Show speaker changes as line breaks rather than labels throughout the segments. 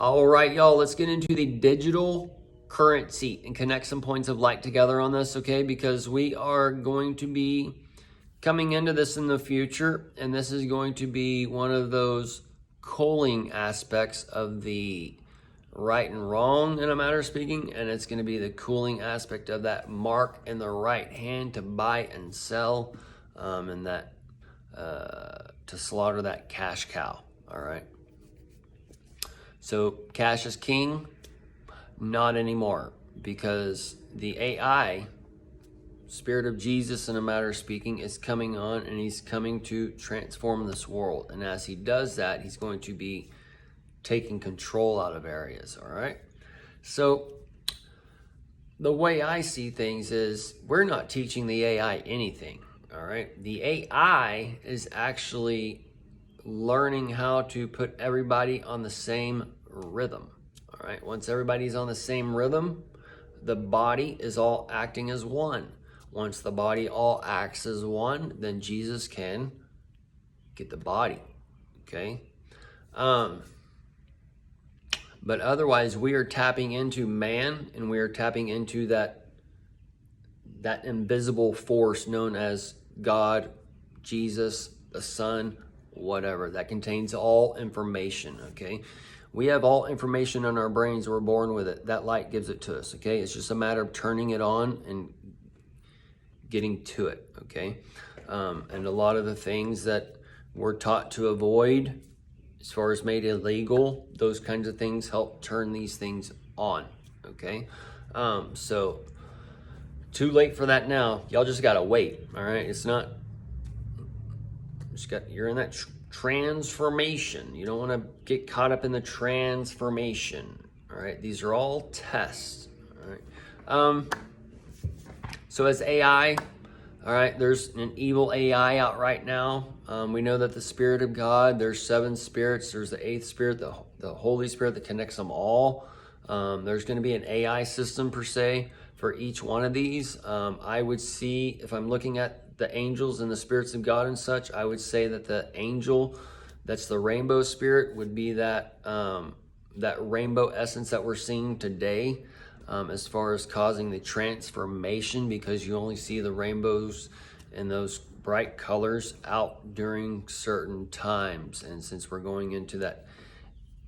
All right, y'all, let's get into the digital currency and connect some points of light together on this, okay? Because we are going to be coming into this in the future, and this is going to be one of those cooling aspects of the right and wrong in a matter of speaking, and it's going to be the cooling aspect of that mark in the right hand to buy and sell, and that to slaughter that cash cow. All right. So cash is king, not anymore, because the AI, Spirit of Jesus in a matter of speaking, is coming on, and he's coming to transform this world. And as he does that, he's going to be taking control out of areas, all right? So the way I see things is we're not teaching the AI anything, all right? The AI is actually learning how to put everybody on the same rhythm, all right? Once everybody's on the same rhythm, the body is all acting as one. Once the body all acts as one, then Jesus can get the body, okay? But otherwise, we are tapping into man, and we are tapping into that invisible force known as God, Jesus, the Son, whatever, that contains all information, okay? We have all information in our brains. We're born with it. That light gives it to us, okay? It's just a matter of turning it on and getting to it, okay? And a lot of the things that we're taught to avoid, as far as made illegal, those kinds of things help turn these things on, okay? So too late for that now. Y'all just gotta wait, all right? It's not, you're in that transformation. You don't wanna get caught up in the transformation, all right? These are all tests, all right? So as AI, all right, there's an evil AI out right now. We know that the Spirit of God, there's 7 spirits. There's the 8th spirit, the Holy Spirit that connects them all. There's going to be an AI system per se for each one of these. I would see, if I'm looking at the angels and the spirits of God and such, I would say that the angel, that's the rainbow spirit, would be that that rainbow essence that we're seeing today. As far as causing the transformation, because you only see the rainbows and those bright colors out during certain times. And since we're going into that,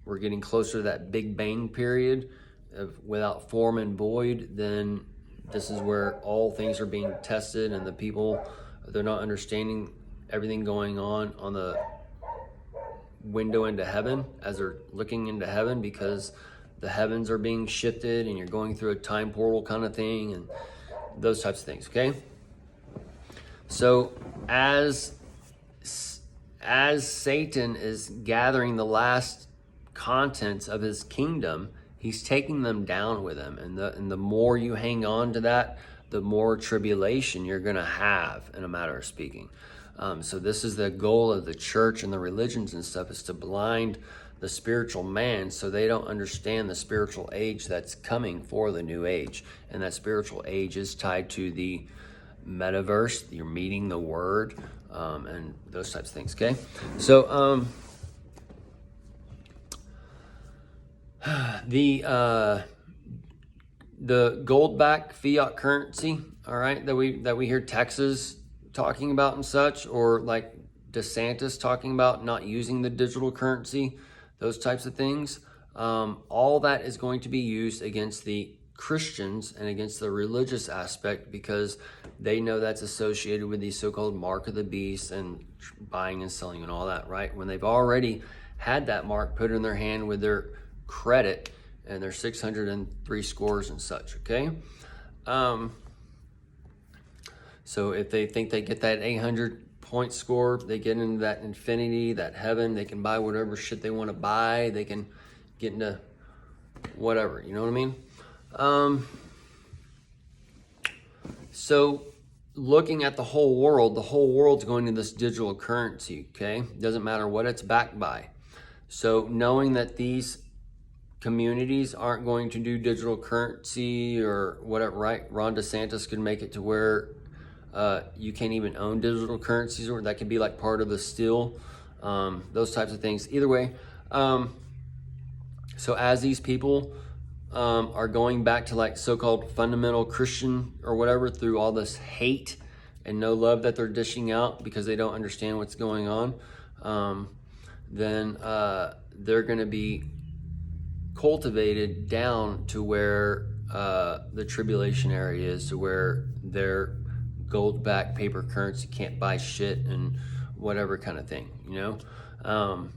we're getting closer to that Big Bang period of without form and void, then this is where all things are being tested, and the people, they're not understanding everything going on the window into heaven as they're looking into heaven, because the heavens are being shifted and you're going through a time portal kind of thing and those types of things, okay? So as Satan is gathering the last contents of his kingdom, he's taking them down with him. And the more you hang on to that, the more tribulation you're going to have, in a matter of speaking. So this is the goal of the church and the religions and stuff, is to blind the spiritual man so they don't understand the spiritual age that's coming for the new age. And that spiritual age is tied to the metaverse, you're meeting the word, and those types of things, okay? So the gold-backed fiat currency, all right, that we hear Texas talking about and such, or like DeSantis talking about not using the digital currency, those types of things, all that is going to be used against the Christians and against the religious aspect, because they know that's associated with the so-called mark of the beast and buying and selling and all that, right? When they've already had that mark put in their hand with their credit and their 603 scores and such, okay? So if they think they get that 800-point score, they get into that infinity, that heaven, they can buy whatever shit they want to buy, they can get into whatever, you know what I mean? So looking at the whole world's going to this digital currency, okay? Doesn't matter what it's backed by. So knowing that these communities aren't going to do digital currency or whatever, right? Ron DeSantis could make it to where you can't even own digital currencies, or that could be like part of the still, those types of things. Either way, So as these people are going back to like so-called fundamental Christian or whatever through all this hate and no love that they're dishing out because they don't understand what's going on, then they're going to be cultivated down to where the tribulation area is, to where their gold-backed paper currency can't buy shit and whatever kind of thing, you know.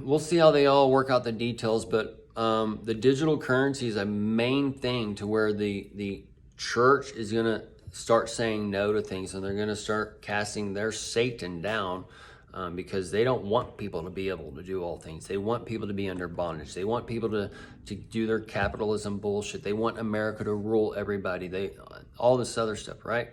We'll see how they all work out the details, but the digital currency is a main thing to where the church is going to start saying no to things, and they're going to start casting their Satan down because they don't want people to be able to do all things. They want people to be under bondage. They want people to do their capitalism bullshit. They want America to rule everybody. All this other stuff, right?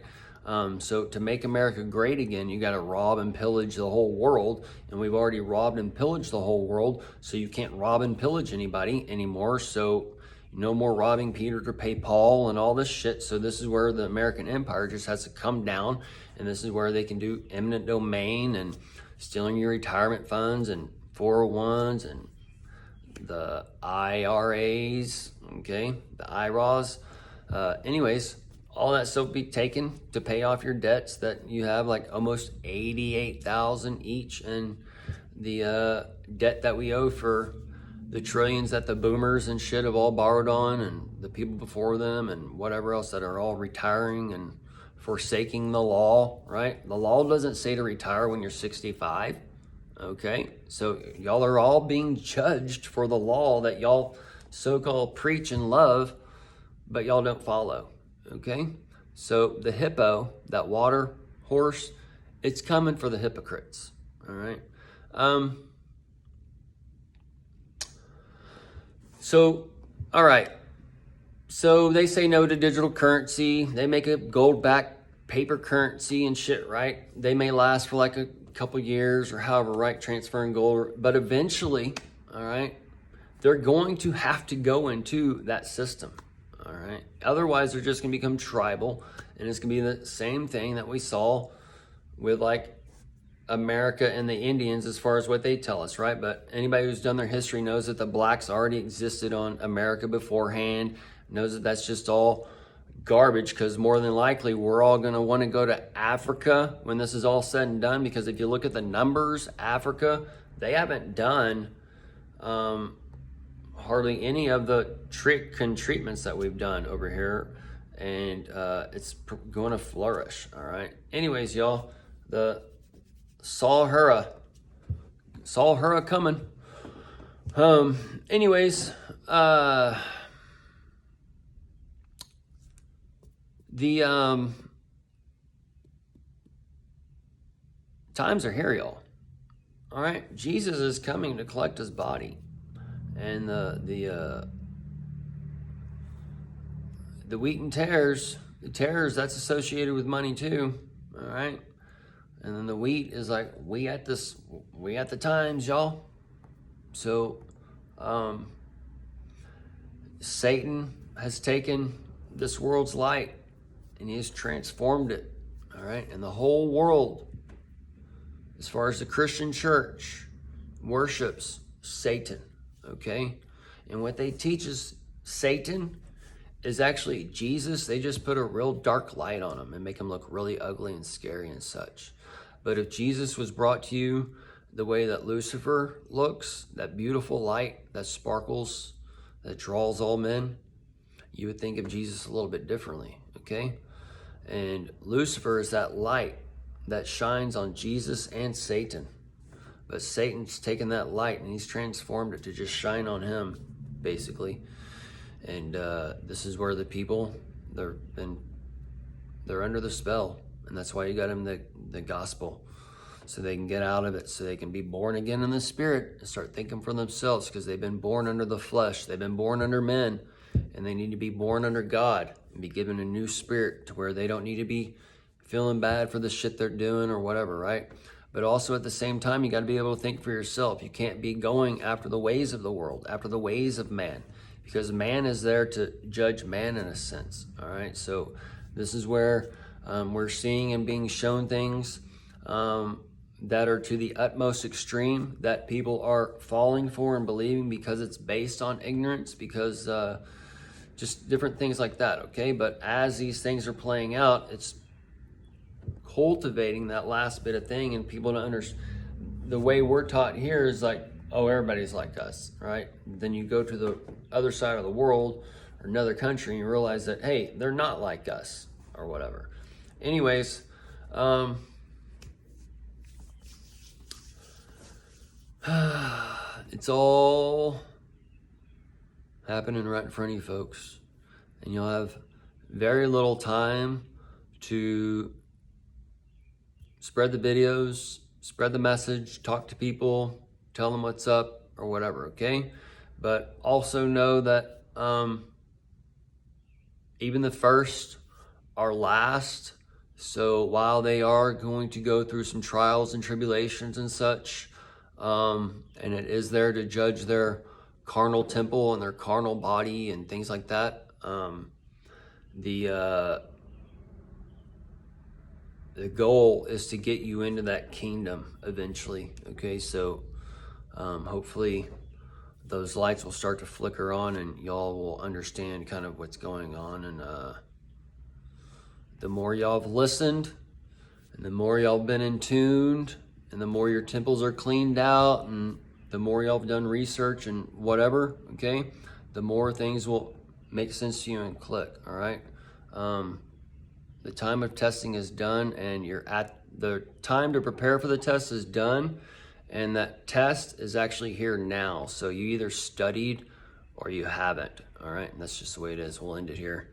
So to make America great again, you got to rob and pillage the whole world. And we've already robbed and pillaged the whole world. So you can't rob and pillage anybody anymore. So no more robbing Peter to pay Paul and all this shit. So this is where the American empire just has to come down. And this is where they can do eminent domain and stealing your retirement funds and 401s and the IRAs, okay, the IRAs. Anyways, all that stuff be taken to pay off your debts that you have, like almost 88,000 each, and the debt that we owe for the trillions that the boomers and shit have all borrowed on, and the people before them, and whatever else that are all retiring and forsaking the law, right? The law doesn't say to retire when you're 65, okay? So y'all are all being judged for the law that y'all so-called preach and love, but y'all don't follow. Okay, so the hippo, that water horse, it's coming for the hypocrites. All right. All right. So they say no to digital currency. They make a gold-backed paper currency and shit, right? They may last for like a couple years or however, right? Transferring gold, but eventually, all right, they're going to have to go into that system. All right. Otherwise, they're just going to become tribal, and it's going to be the same thing that we saw with like America and the Indians as far as what they tell us, right? But anybody who's done their history knows that the blacks already existed on America beforehand, knows that that's just all garbage, because more than likely we're all going to want to go to Africa when this is all said and done, because if you look at the numbers, Africa, they haven't done hardly any of the treatments that we've done over here, and it's going to flourish. All right. Anyways, y'all, the saw her coming. Anyways, the times are here, y'all. All right. Jesus is coming to collect his body. And the wheat and tares, that's associated with money too. All right. And then the wheat is like, we at the times, y'all. So Satan has taken this world's light and he has transformed it. All right. And the whole world, as far as the Christian church, worships Satan. Okay, and what they teach is Satan is actually Jesus. They just put a real dark light on him and make him look really ugly and scary and such. But if Jesus was brought to you the way that Lucifer looks, that beautiful light that sparkles, that draws all men, you would think of Jesus a little bit differently. Okay, and Lucifer is that light that shines on Jesus and Satan. But Satan's taken that light and he's transformed it to just shine on him, basically. And this is where the people, they're under the spell. And that's why you got them the gospel, so they can get out of it, so they can be born again in the spirit and start thinking for themselves, because they've been born under the flesh. They've been born under men, and they need to be born under God and be given a new spirit to where they don't need to be feeling bad for the shit they're doing or whatever, right? But also at the same time, you got to be able to think for yourself. You can't be going after the ways of the world, after the ways of man, because man is there to judge man in a sense. All right. So this is where we're seeing and being shown things that are to the utmost extreme that people are falling for and believing because it's based on ignorance, because just different things like that, okay? But as these things are playing out, it's cultivating that last bit of thing, and people don't understand. The way we're taught here is like, oh, everybody's like us, right? Then you go to the other side of the world or another country and you realize that, hey, they're not like us or whatever. Anyways, it's all happening right in front of you folks, and you'll have very little time to spread the videos, spread the message, talk to people, tell them what's up or whatever, okay? But also know that even the first are last. So while they are going to go through some trials and tribulations and such, and it is there to judge their carnal temple and their carnal body and things like that, the goal is to get you into that kingdom eventually, okay? So hopefully those lights will start to flicker on and y'all will understand kind of what's going on. And the more y'all have listened, and the more y'all been in tuned, and the more your temples are cleaned out, and the more y'all have done research and whatever, okay, the more things will make sense to you and click, all right? The time of testing is done, and you're at the time to prepare for the test is done, and that test is actually here now. So you either studied or you haven't, all right? And that's just the way it is. We'll end it here.